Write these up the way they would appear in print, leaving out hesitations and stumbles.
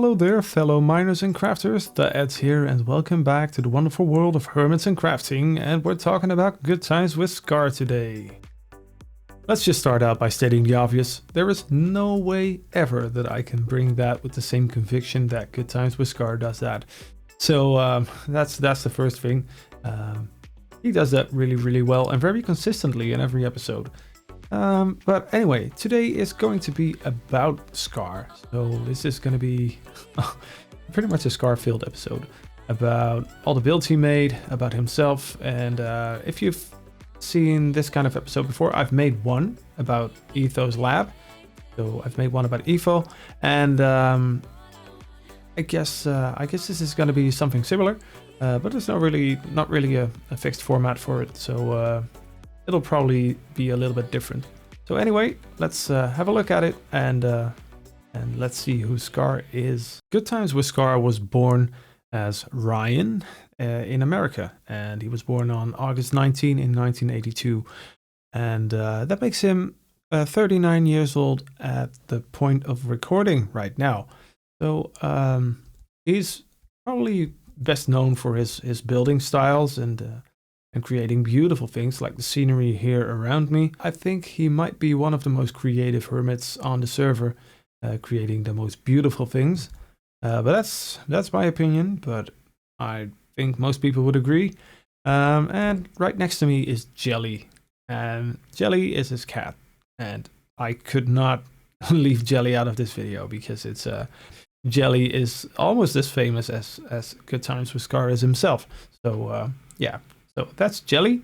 Hello there, fellow miners and crafters, the Eds here, and welcome back to the wonderful world of hermits and crafting, and we're talking about Good Times with Scar today. Let's just start out by stating the obvious. There is no way ever that I can bring that with the same conviction that Good Times with Scar does that. So that's the first thing. He does that really well and very consistently in every episode. But anyway, today is going to be about Scar. So this is going to be pretty much a Scar-filled episode about all the builds he made, about himself, and if you've seen this kind of episode before, I've made one about Etho's lab. So I've made one about Etho, and I guess this is going to be something similar, but there's not really a fixed format for it. So it'll probably be a little bit different. So anyway, let's have a look at it and let's see who Scar is. Good Times with Scar was born as Ryan in America, and he was born on August 19 in 1982, and that makes him 39 years old at the point of recording right now. So he's probably best known for his building styles and creating beautiful things like the scenery here around me. I think he might be one of the most creative hermits on the server, creating the most beautiful things. But that's my opinion, but I think most people would agree. And right next to me is Jelly, and Jelly is his cat, and I could not leave Jelly out of this video because it's Jelly is almost as famous as Good Times with Scar is himself. So yeah. So that's Jelly,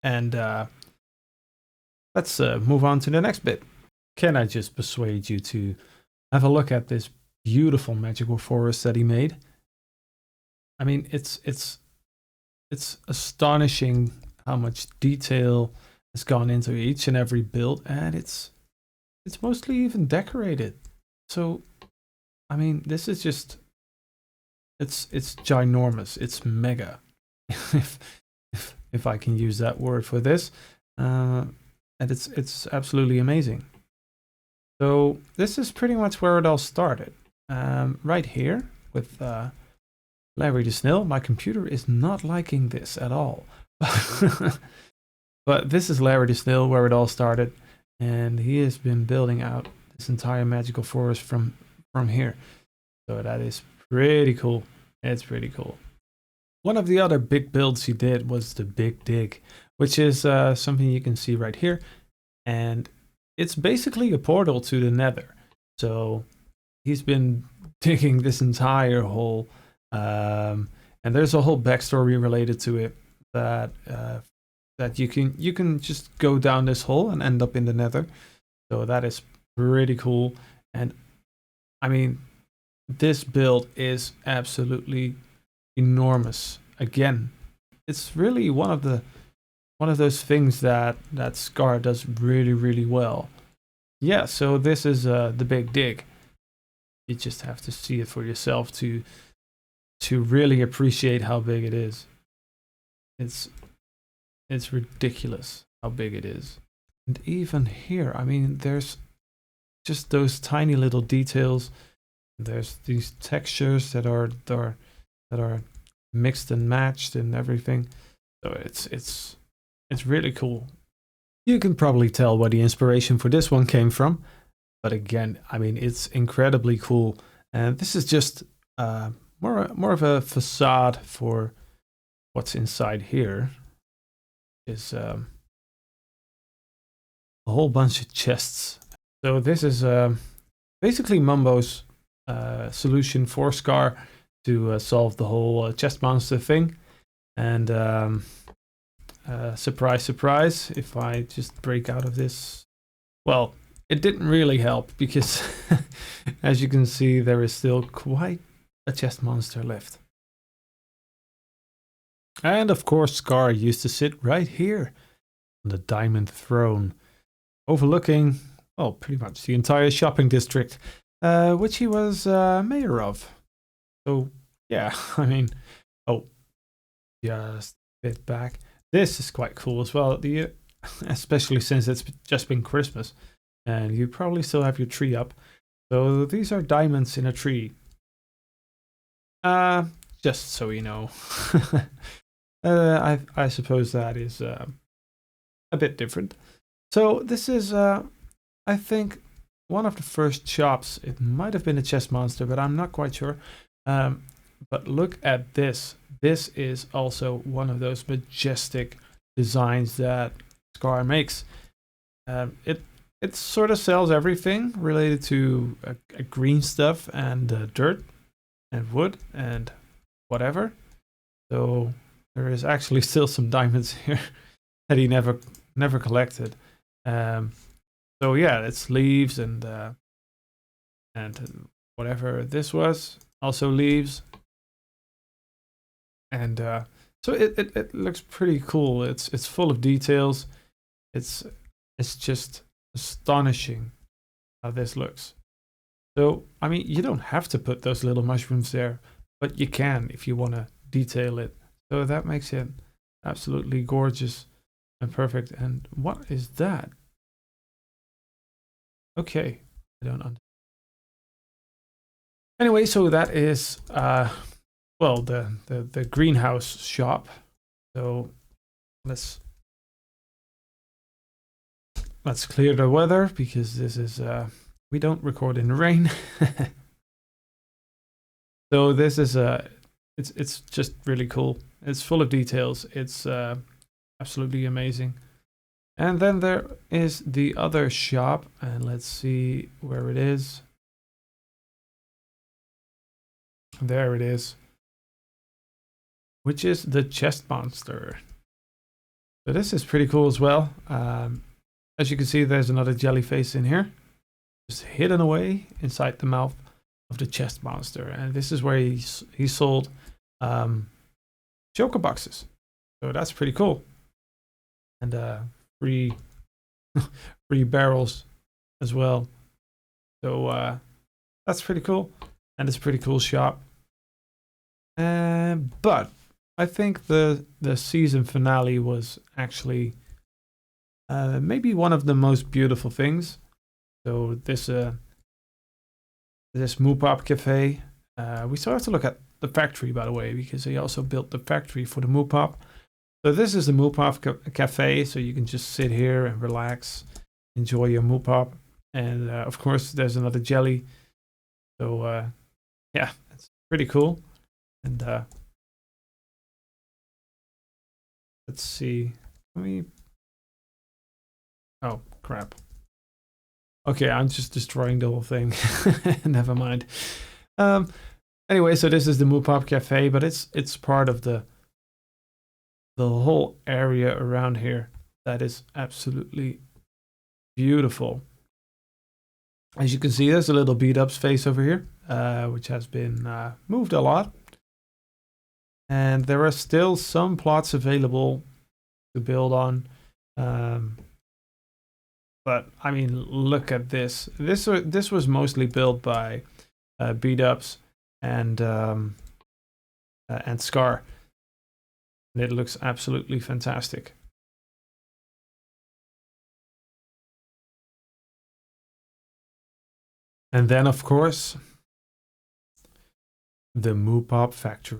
and let's move on to the next bit. Can I just persuade you to have a look at this beautiful magical forest that he made? I mean, it's astonishing how much detail has gone into each and every build, and it's mostly even decorated. So, I mean, this is just it's ginormous. It's mega. if I can use that word for this, and it's absolutely amazing. So this is pretty much where it all started, right here with Larry the Snail. My computer is not liking this at all, but this is Larry the Snail where it all started, and he has been building out this entire magical forest from here. So that is pretty cool. It's pretty cool. One of the other big builds he did was the Big Dig, which is something you can see right here. And it's basically a portal to the Nether. So he's been digging this entire hole. And there's a whole backstory related to it that you can just go down this hole and end up in the Nether. So that is pretty cool. And I mean, this build is absolutely enormous. Again, it's really one of those things that Scar does really well. Yeah, so this is the Big Dig. You just have to see it for yourself to really appreciate how big it is. It's ridiculous how big it is. And even here, I mean, there's just those tiny little details. There's these textures that are mixed and matched and everything. So it's really cool. You can probably tell where the inspiration for this one came from, but again, I mean, it's incredibly cool. And this is just more of a facade for what's inside here. Is a whole bunch of chests. So this is basically Mumbo's solution for Scar to solve the whole chest monster thing. And surprise, surprise, if I just break out of this, well, it didn't really help because as you can see, there is still quite a chest monster left. And of course, Scar used to sit right here on the diamond throne, overlooking, well, pretty much the entire shopping district, which he was mayor of. So yeah, I mean, oh, just a bit back. This is quite cool as well, especially since it's just been Christmas and you probably still have your tree up. So these are diamonds in a tree. Just so you know. I suppose that is a bit different. So this is, I think, one of the first shops. It might have been a chest monster, but I'm not quite sure. But look at this. This is also one of those majestic designs that Scar makes. It sort of sells everything related to green stuff and dirt and wood and whatever. So there is actually still some diamonds here that he never collected. So yeah, it's leaves and whatever this was, also leaves. And so it looks pretty cool. It's full of details. It's just astonishing how this looks. So I mean, you don't have to put those little mushrooms there, but you can if you want to detail it. So that makes it absolutely gorgeous and perfect. And what is that? Okay, I don't understand. Anyway, so that is well, the greenhouse shop. So let's clear the weather, because this is we don't record in the rain. So this is it's just really cool. It's full of details. It's absolutely amazing. And then there is the other shop, and let's see where it is. There it is, which is the chest monster. So this is pretty cool as well. As you can see, there's another jelly face in here, just hidden away inside the mouth of the chest monster. And this is where he sold Joker boxes. So that's pretty cool. And free barrels as well. So that's pretty cool. And it's a pretty cool shop. But I think the season finale was actually maybe one of the most beautiful things. So this Moopop Cafe. We still have to look at the factory, by the way, because he also built the factory for the Moopop. So this is the Moopop Cafe, so you can just sit here and relax, enjoy your Moopop. And of course, there's another jelly. So yeah, it's pretty cool. And let's see. Oh, crap. Okay, I'm just destroying the whole thing. Never mind. Anyway, so this is the Moopop Cafe, but it's part of the whole area around here that is absolutely beautiful. As you can see, there's a little beat up space over here, which has been moved a lot. And there are still some plots available to build on. But I mean, look at this. This was mostly built by beat ups and Scar. And it looks absolutely fantastic. And then, of course, the Moopop factory.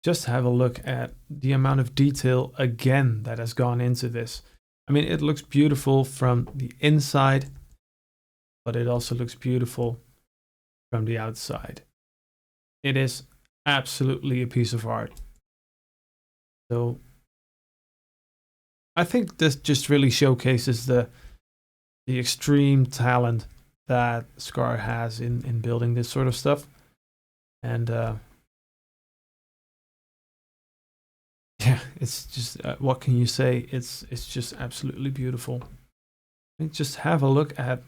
Just have a look at the amount of detail again that has gone into this. I mean, it looks beautiful from the inside, but it also looks beautiful from the outside. It is absolutely a piece of art. So I think this just really showcases the extreme talent that Scar has in building this sort of stuff. And yeah, it's just what can you say? It's just absolutely beautiful. I mean, just have a look at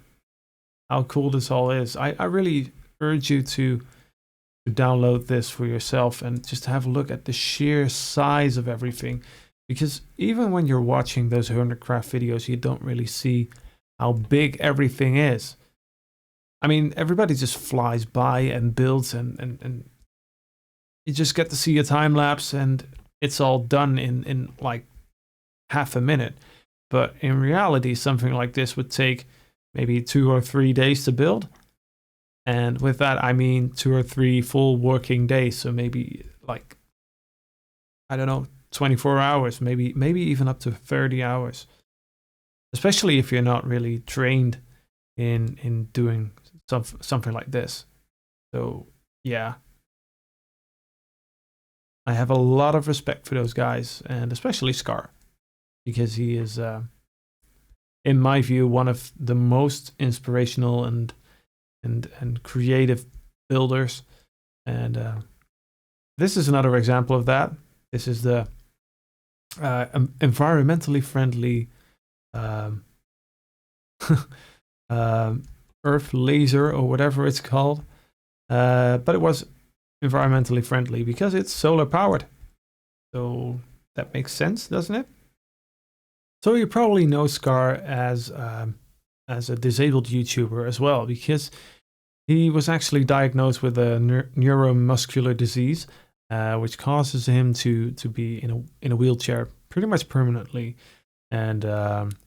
how cool this all is. I really urge you to download this for yourself and just have a look at the sheer size of everything. Because even when you're watching those Hermitcraft videos, you don't really see how big everything is. I mean, everybody just flies by and builds and you just get to see a time lapse and it's all done in like half a minute. But in reality, something like this would take maybe 2 or 3 days to build. And with that, I mean 2 or 3 full working days. So maybe like, I don't know, 24 hours, maybe even up to 30 hours. Especially if you're not really trained in doing something like this. So yeah, I have a lot of respect for those guys, and especially Scar, because he is, in my view, one of the most inspirational and creative builders. And this is another example of that. This is the environmentally friendly Earth laser, or whatever it's called. But it was environmentally friendly because it's solar powered. So that makes sense, doesn't it? So you probably know Scar as a disabled YouTuber as well, because he was actually diagnosed with a neuromuscular disease, which causes him to be in a wheelchair pretty much permanently. And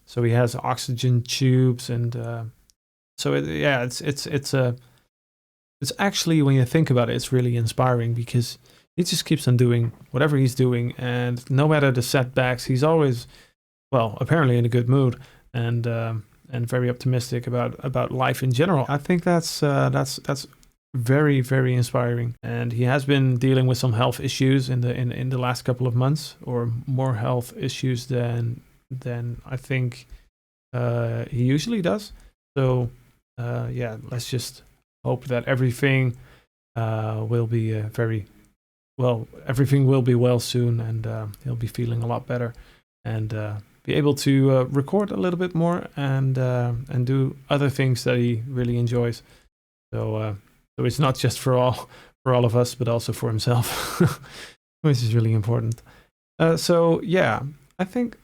so he has oxygen tubes, and so it's actually, when you think about it, it's really inspiring, because he just keeps on doing whatever he's doing, and no matter the setbacks, he's always, well, apparently in a good mood, and very optimistic about life in general. I think that's very, very inspiring. And he has been dealing with some health issues in the last couple of months, or more health issues than I think he usually does. So yeah, let's just hope that everything will be everything will be well soon, and he'll be feeling a lot better, and be able to record a little bit more, and do other things that he really enjoys. So it's not just for all of us, but also for himself, which is really important. So yeah, I think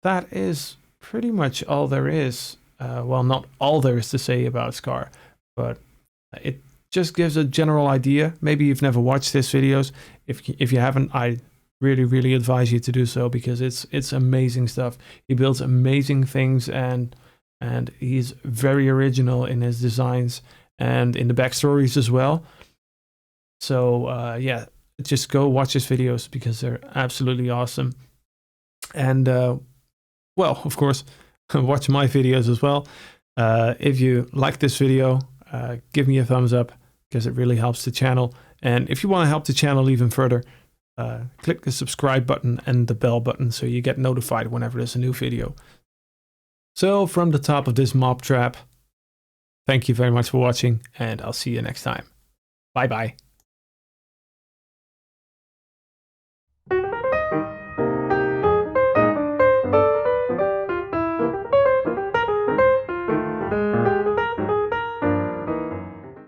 that is pretty much all there is. Well, not all there is to say about Scar, but it just gives a general idea. Maybe you've never watched his videos. If you haven't, I really advise you to do so, because it's amazing stuff. He builds amazing things, and he's very original in his designs and in the backstories as well. So yeah, just go watch his videos, because they're absolutely awesome. And well, of course, watch my videos as well. If you like this video, give me a thumbs up, because it really helps the channel. And if you want to help the channel even further, click the subscribe button and the bell button, so you get notified whenever there's a new video. So from the top of this mob trap, thank you very much for watching, and I'll see you next time. Bye bye.